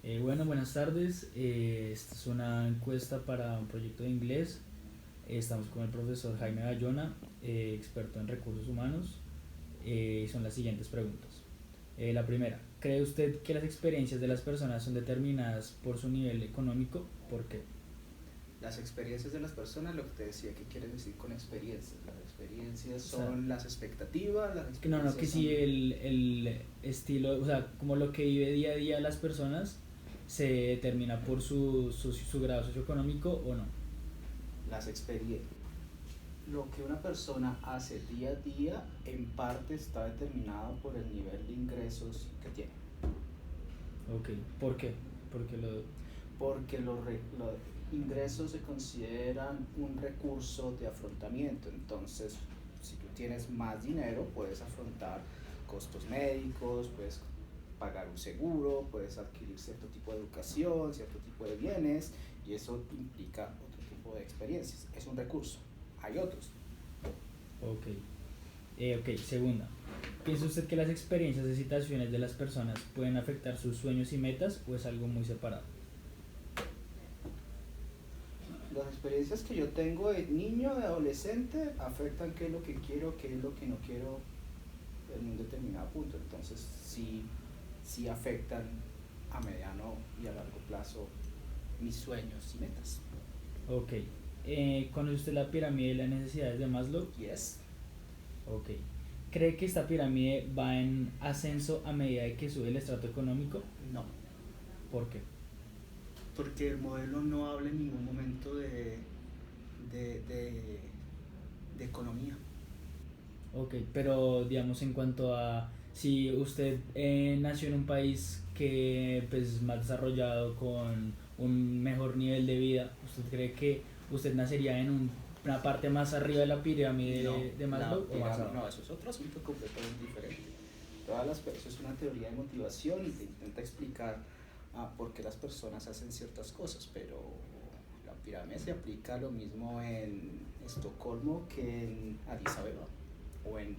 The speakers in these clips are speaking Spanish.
Bueno, buenas tardes. Esta es una encuesta para un proyecto de inglés. Estamos con el profesor Jaime Bayona, experto en recursos humanos. Son las siguientes preguntas. La primera, ¿cree usted que las experiencias de las personas son determinadas por su nivel económico? ¿Por qué? Las experiencias de las personas, lo que te decía, ¿qué quiere decir con experiencias? Las experiencias O sea, son las expectativas, las no, que experiencias si son... el estilo, o sea, como lo que vive día a día las personas se determina por su grado socioeconómico o no. Las experiencias. Lo que una persona hace día a día en parte está determinado por el nivel de ingresos que tiene. Ok, ¿por qué? Porque lo... Porque los ingresos se consideran un recurso de afrontamiento. Entonces, si tú tienes más dinero, puedes afrontar costos médicos, puedes pagar un seguro, puedes adquirir cierto tipo de educación, cierto tipo de bienes, y eso implica otro tipo de experiencias. Es un recurso. Hay otros. Ok. Ok, segunda. ¿Piensa usted que las experiencias y situaciones de las personas pueden afectar sus sueños y metas o es algo muy separado? Las experiencias que yo tengo de niño, de adolescente, afectan qué es lo que quiero, qué es lo que no quiero en un determinado punto. Entonces, sí afectan a mediano y a largo plazo mis sueños y metas. Ok. ¿Conoce usted la pirámide de las necesidades de Maslow? Yes. Ok. ¿Cree que esta pirámide va en ascenso a medida de que sube el estrato económico? No, ¿Por qué? porque el modelo no habla en ningún momento de, de, de economía. Ok, pero digamos en cuanto a si usted nació en un país que pues más desarrollado con un mejor nivel de vida, ¿usted cree que usted nacería en una parte más arriba de la pirámide No, de la Maslow o más pirámide, abajo? no, eso es otro asunto completamente diferente. Eso es una teoría de motivación y te intenta explicar por qué las personas hacen ciertas cosas, pero la pirámide se aplica lo mismo en Estocolmo que en Addis Abeba o en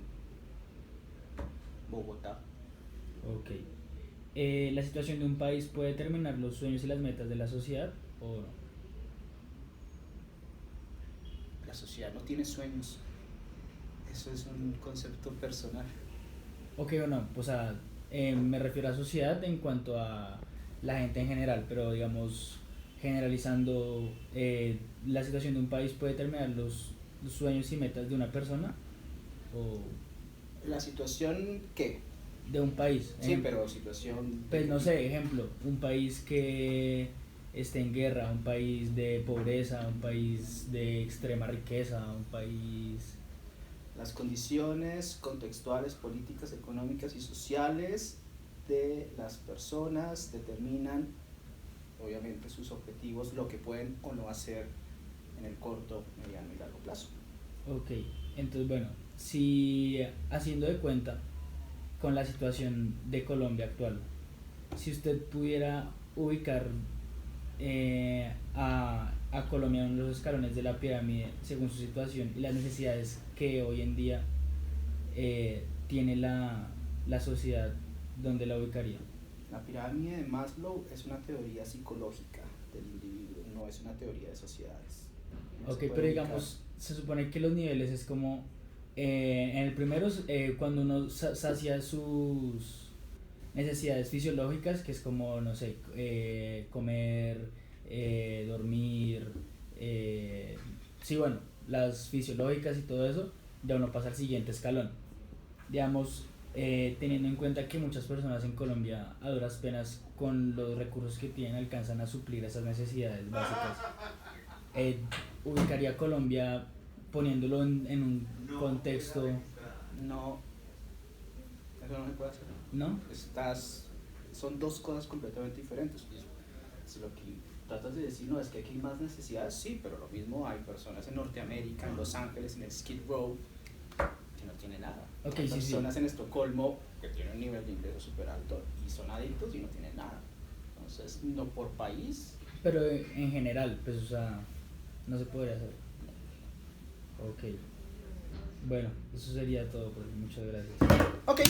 Bogotá. Ok. ¿La situación de un país puede determinar los sueños y las metas de la sociedad o no? La sociedad no tiene sueños, eso es un concepto personal. Ok o no, pues me refiero a sociedad en cuanto a la gente en general, pero digamos, generalizando, la situación de un país puede determinar los sueños y metas de una persona o La situación, ¿qué? de un país. Sí, pero situación de Pues qué no tipo. sé, ejemplo, un país que esté en guerra, un país de pobreza, un país de extrema riqueza, un país... Las condiciones contextuales, políticas, económicas y sociales de las personas determinan, obviamente, sus objetivos, lo que pueden o no hacer en el corto, mediano y largo plazo. Ok, entonces bueno, si haciendo de cuenta con la situación de Colombia actual, si usted pudiera ubicar a Colombia en los escalones de la pirámide según su situación y las necesidades que hoy en día tiene la sociedad, ¿dónde la ubicaría? La pirámide de Maslow es una teoría psicológica del individuo, no es una teoría de sociedades. No se Ok, puede pero ubicar. digamos, se supone que los niveles es como, en el primero, cuando uno sacia sus necesidades fisiológicas, que es como, no sé, comer, dormir, sí, bueno, las fisiológicas y todo eso, ya uno pasa al siguiente escalón. Digamos, teniendo en cuenta que muchas personas en Colombia a duras penas con los recursos que tienen alcanzan a suplir esas necesidades básicas, eh, ubicaría a Colombia poniéndolo en un contexto, No, eso no se puede hacer. ¿no? Son dos cosas completamente diferentes. Si lo que tratas de decir no es que aquí hay más necesidades, sí, pero lo mismo hay personas en Norteamérica, en Los Ángeles, en el Skid Row, que no tienen nada. Ok, Hay sí, sí, personas en Estocolmo que tienen un nivel de ingreso súper alto y son adictos y no tienen nada. Entonces, no por país. pero en general, pues, o sea, no se podría hacer. Ok, bueno, eso sería todo, pues, muchas gracias. Ok.